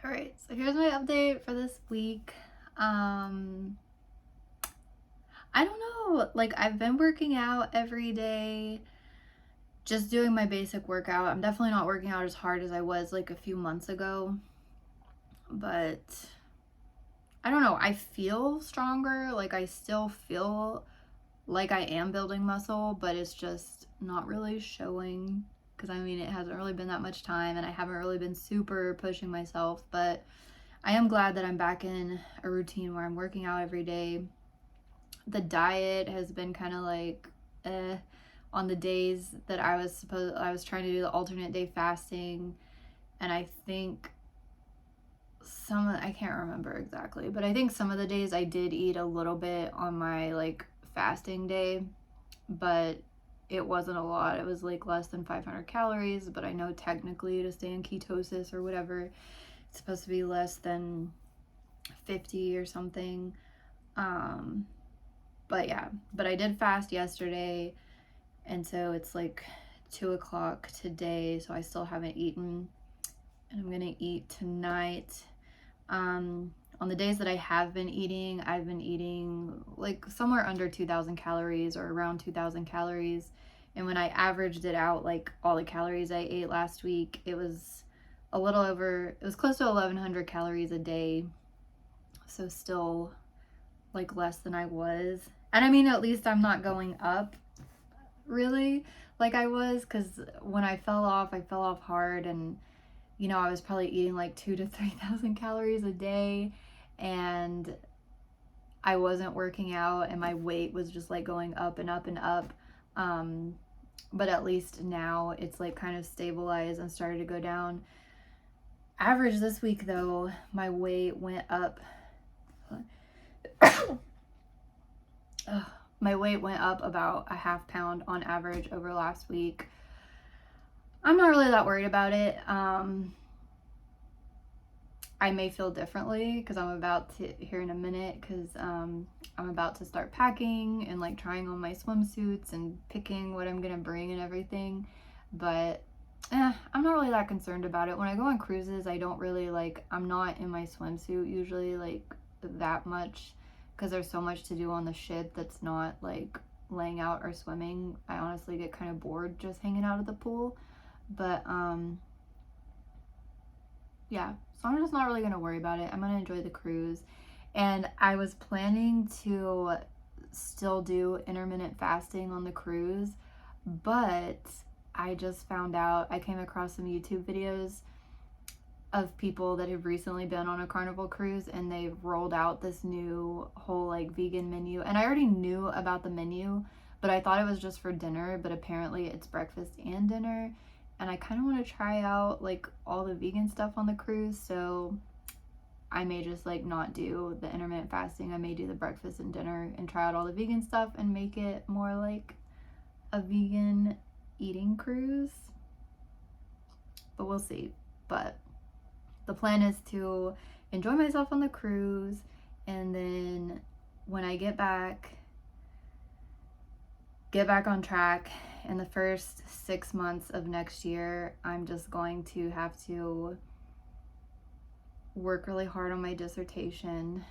All right, so here's my update for this week. I don't know, like I've been working out every day, just doing my basic workout. I'm definitely not working out as hard as I was like a few months ago, but I don't know, I feel stronger. Like I still feel like I am building muscle, but it's just not really showing because I mean, it hasn't really been that much time and I haven't really been super pushing myself, but I am glad that I'm back in a routine where I'm working out every day. The diet has been kind of like on the days that I was trying to do the alternate day fasting, and I think I can't remember exactly, but I think some of the days I did eat a little bit on my like fasting day, but it wasn't a lot. It was like less than 500 calories, but I know technically to stay in ketosis or whatever, it's supposed to be less than 50 or something. But yeah, but I did fast yesterday, and so it's like 2 o'clock today, so I still haven't eaten, and I'm gonna eat tonight. On the days that I have been eating, I've been eating like somewhere under 2,000 calories or around 2,000 calories. And when I averaged it out, like all the calories I ate last week, it was close to 1,100 calories a day. So still like less than I was. And I mean, at least I'm not going up really like I was, because when I fell off hard, and you know, I was probably eating like 2 to 3,000 calories a day, and I wasn't working out, and my weight was just like going up and up and up. But at least now it's like kind of stabilized and started to go down. Average this week though, my weight went up. My weight went up about a half pound on average over last week. I'm not really that worried about it. I may feel differently because I'm about to here in a minute, because I'm about to start packing and like trying on my swimsuits and picking what I'm gonna bring and everything. But I'm not really that concerned about it. When I go on cruises, I don't really like, I'm not in my swimsuit usually like that much, because there's so much to do on the ship that's not like laying out or swimming. I honestly get kind of bored just hanging out at the pool. But yeah, so I'm just not really gonna worry about it. I'm gonna enjoy the cruise. And I was planning to still do intermittent fasting on the cruise, but I just found out, I came across some YouTube videos of people that have recently been on a Carnival cruise, and they've rolled out this new whole like vegan menu. And I already knew about the menu, but I thought it was just for dinner, but apparently it's breakfast and dinner. And I kind of want to try out like all the vegan stuff on the cruise, so I may just like not do the intermittent fasting. I may do the breakfast and dinner and try out all the vegan stuff and make it more like a vegan eating cruise. But we'll see. But the plan is to enjoy myself on the cruise, and then when I get back on track in the first 6 months of next year. I'm just going to have to work really hard on my dissertation,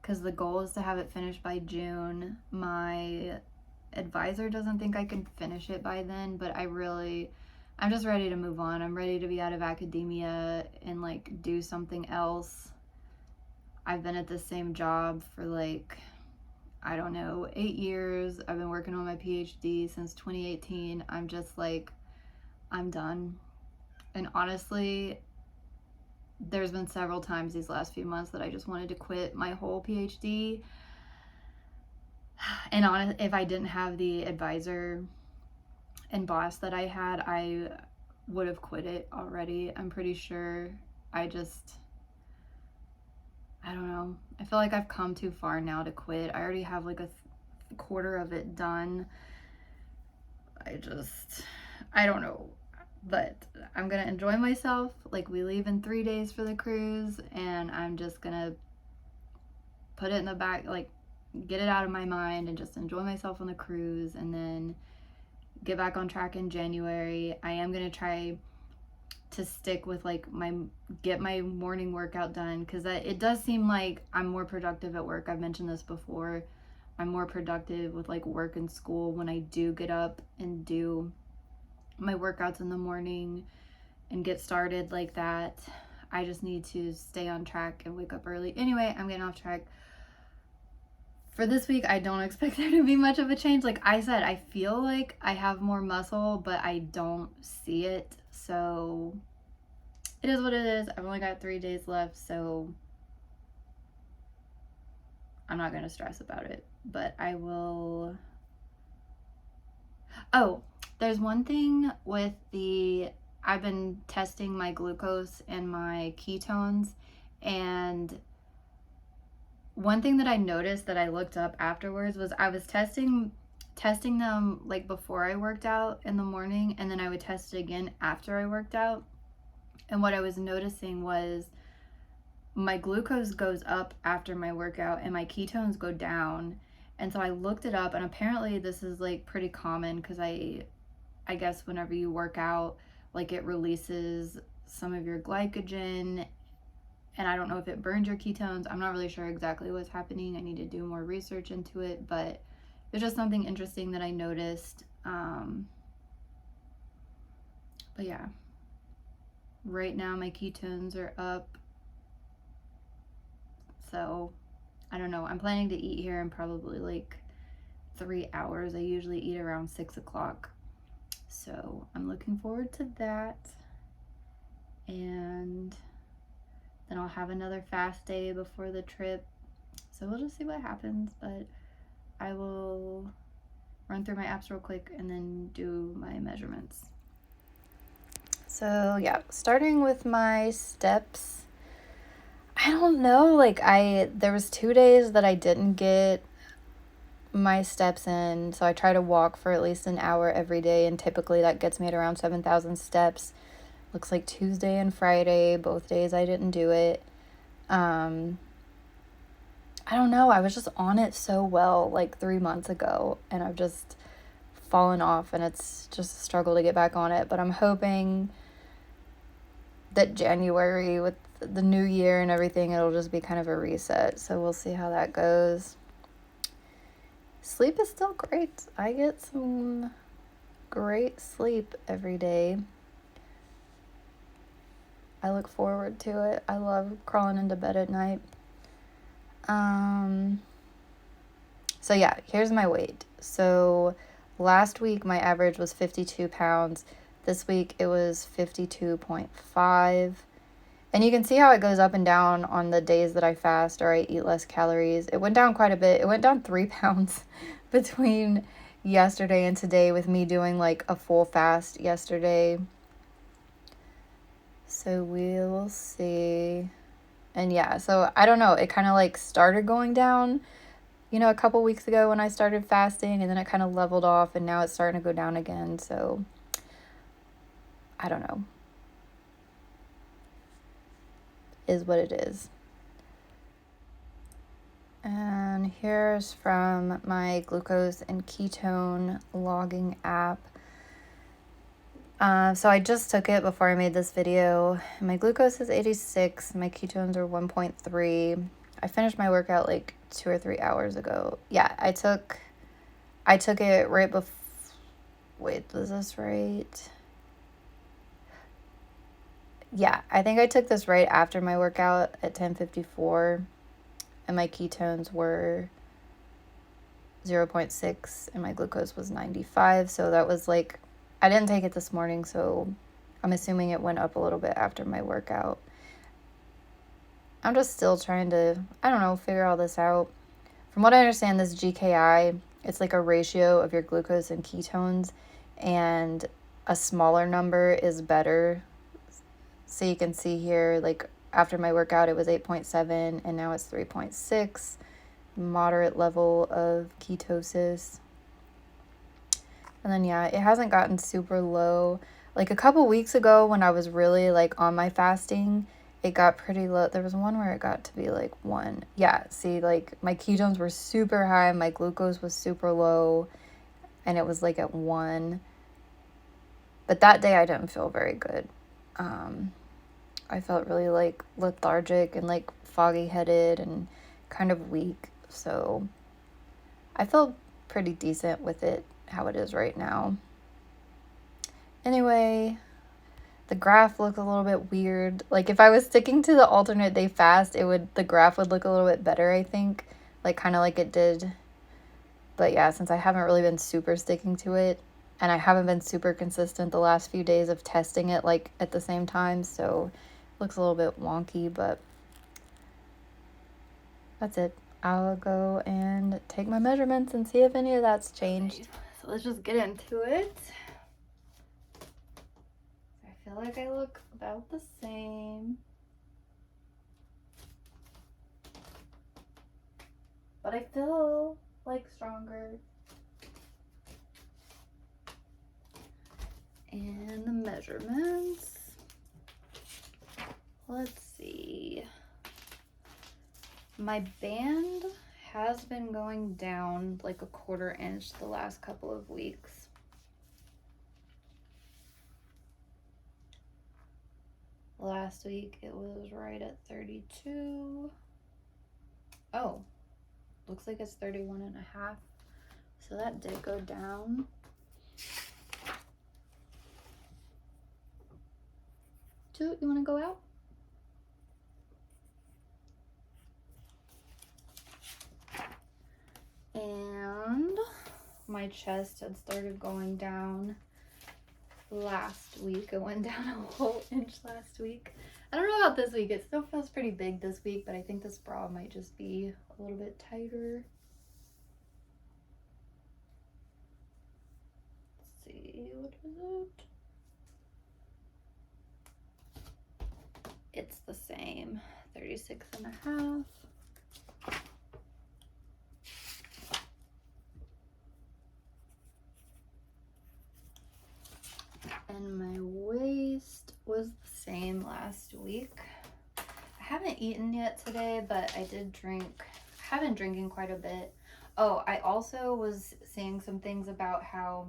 because the goal is to have it finished by June. My advisor doesn't think I can finish it by then, but I'm just ready to move on. I'm ready to be out of academia and like do something else. I've been at the same job for like, I don't know, 8 years. I've been working on my PhD since 2018. I'm just like, I'm done. And honestly, there's been several times these last few months that I just wanted to quit my whole PhD. And if I didn't have the advisor and boss that I had, I would have quit it already. I'm pretty sure. I don't know. I feel like I've come too far now to quit. I already have like a quarter of it done. I don't know. But I'm gonna enjoy myself. Like, we leave in 3 days for the cruise, and I'm just gonna put it in the back, like get it out of my mind and just enjoy myself on the cruise, and then get back on track in January. I am gonna try to stick with like get my morning workout done, because it does seem like I'm more productive at work. I've mentioned this before. I'm more productive with like work and school when I do get up and do my workouts in the morning and get started like that. I just need to stay on track and wake up early. Anyway, I'm getting off track. For this week, I don't expect there to be much of a change. Like I said, I feel like I have more muscle, but I don't see it. So it is what it is. I've only got 3 days left, so I'm not going to stress about it. But I will... Oh, there's one thing with I've been testing my glucose and my ketones, and one thing that I noticed that I looked up afterwards was I was testing them like before I worked out in the morning, and then I would test it again after I worked out. And what I was noticing was my glucose goes up after my workout and my ketones go down. And so I looked it up, and apparently this is like pretty common, because I guess whenever you work out, like it releases some of your glycogen, and I don't know if it burns your ketones. I'm not really sure exactly what's happening. I need to do more research into it, but it's just something interesting that I noticed. But yeah, right now my ketones are up. So I don't know. I'm planning to eat here in probably like 3 hours. I usually eat around 6 o'clock. So I'm looking forward to that. And then I'll have another fast day before the trip. So we'll just see what happens. But I will run through my apps real quick and then do my measurements. So yeah, starting with my steps. I don't know, like there was 2 days that I didn't get my steps in, so I try to walk for at least an hour every day, and typically that gets me at around 7,000 steps. Looks like Tuesday and Friday, both days I didn't do it. I don't know, I was just on it so well like 3 months ago, and I've just fallen off, and it's just a struggle to get back on it. But I'm hoping that January, with the new year and everything, it'll just be kind of a reset. So we'll see how that goes. Sleep is still great. I get some great sleep every day. I look forward to it. I love crawling into bed at night. So yeah, here's my weight. So last week my average was 52 pounds. This week it was 52.5. And you can see how it goes up and down on the days that I fast or I eat less calories. It went down quite a bit. It went down 3 pounds between yesterday and today, with me doing like a full fast yesterday. So we'll see. And yeah, so I don't know. It kind of like started going down, a couple weeks ago when I started fasting, and then it kind of leveled off, and now it's starting to go down again. So I don't know. Is what it is. And here's from my glucose and ketone logging app. So I just took it before I made this video. My glucose is 86. My ketones are 1.3. I finished my workout like 2 or 3 hours ago. Yeah, I took it right before. Wait, was this right? Yeah, I think I took this right after my workout at 10:54, and my ketones were 0.6, and my glucose was 95. So that was like, I didn't take it this morning, so I'm assuming it went up a little bit after my workout. I'm just still trying to, I don't know, figure all this out. From what I understand, this GKI, it's like a ratio of your glucose and ketones, and a smaller number is better. So you can see here, like after my workout, it was 8.7, and now it's 3.6, moderate level of ketosis. And then, yeah, it hasn't gotten super low. Like a couple weeks ago when I was really like on my fasting, it got pretty low. There was one where it got to be like 1. Yeah, see, like my ketones were super high, my glucose was super low, and it was like at 1. But that day I didn't feel very good. I felt really like lethargic and like foggy headed and kind of weak. So I felt pretty decent with it how it is right now. Anyway, the graph looked a little bit weird. Like if I was sticking to the alternate day fast, the graph would look a little bit better, I think. Like kind of like it did. But yeah, since I haven't really been super sticking to it, and I haven't been super consistent the last few days of testing it like at the same time, so it looks a little bit wonky, but that's it. I'll go and take my measurements and see if any of that's changed. Okay, so let's just get into it. I feel like I look about the same. But I feel like stronger. And the measurements. Let's see. My band has been going down like a 1/4 inch the last couple of weeks. Last week it was right at 32. Oh, looks like it's 31.5. So that did go down. Toot, you want to go out? And my chest had started going down last week. It went down a whole inch last week. I don't know about this week. It still feels pretty big this week, but I think this bra might just be a little bit tighter. Let's see, what is it? It's the same, 36.5. And my waist was the same last week. I haven't eaten yet today, but I did drink. I have been drinking quite a bit. Oh, I also was seeing some things about how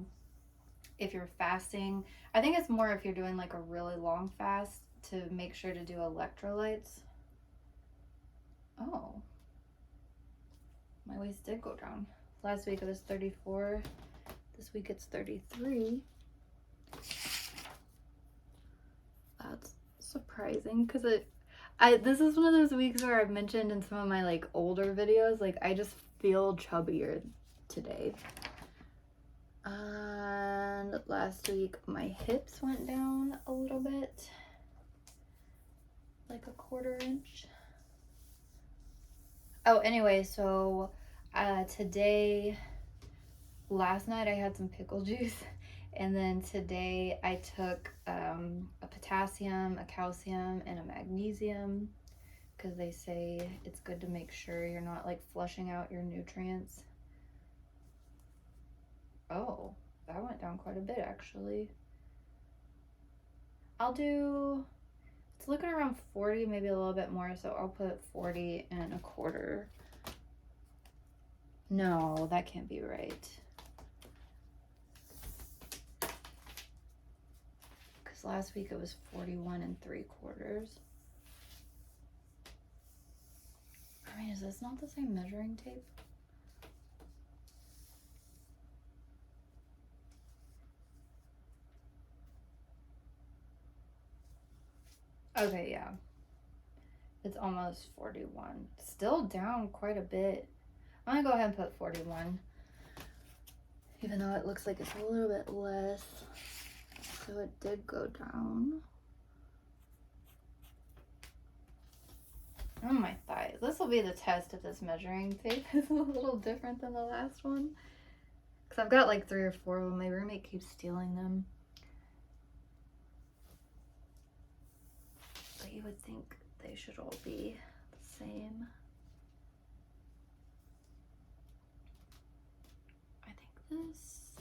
if you're fasting, I think it's more if you're doing like a really long fast, to make sure to do electrolytes. Oh, my waist did go down. Last week it was 34. This week it's 33. That's surprising because this is one of those weeks where I've mentioned in some of my like older videos, like I just feel chubbier today. And last week my hips went down a little bit, like a 1/4 inch. Oh, anyway, so last night I had some pickle juice, and then today I took a potassium, a calcium, and a magnesium, because they say it's good to make sure you're not like flushing out your nutrients. Oh, that went down quite a bit actually. It's looking around 40, maybe a little bit more, so I'll put 40.25. No, that can't be right. Because last week it was 41.75. I mean, is this not the same measuring tape? Okay, yeah. It's almost 41. Still down quite a bit. I'm gonna go ahead and put 41. Even though it looks like it's a little bit less. So it did go down. Oh, my thighs. This will be the test if this measuring tape is a little different than the last one. Because I've got like 3 or 4 of them. My roommate keeps stealing them. But you would think they should all be the same. I think this...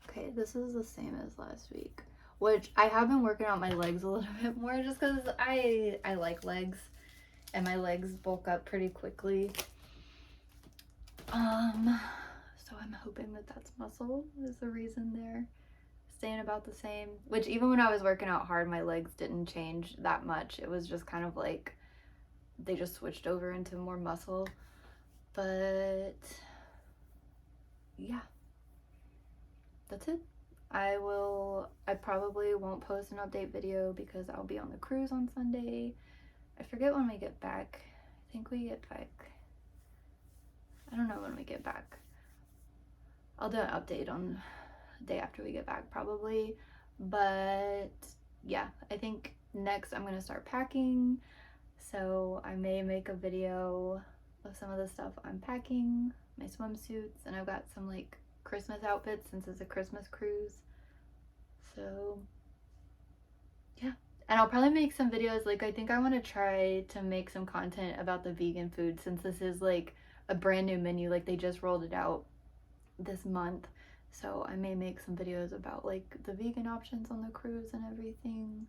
Okay, this is the same as last week. Which I have been working out my legs a little bit more just because I like legs. And my legs bulk up pretty quickly. So I'm hoping that that's muscle is the reason they're staying about the same, which even when I was working out hard, my legs didn't change that much. It was just kind of like they just switched over into more muscle. But yeah, that's it. I probably won't post an update video because I'll be on the cruise on Sunday. I forget when we get back. I think we get back, I don't know when we get back. I'll do an update on the day after we get back probably. But yeah, I think next I'm gonna start packing. So I may make a video of some of the stuff I'm packing, my swimsuits, and I've got some like Christmas outfits since it's a Christmas cruise. So yeah, and I'll probably make some videos. Like I think I want to try to make some content about the vegan food since this is like a brand new menu, like they just rolled it out this month. So I may make some videos about like the vegan options on the cruise and everything.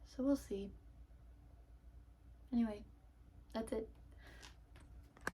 So we'll see. Anyway, that's it.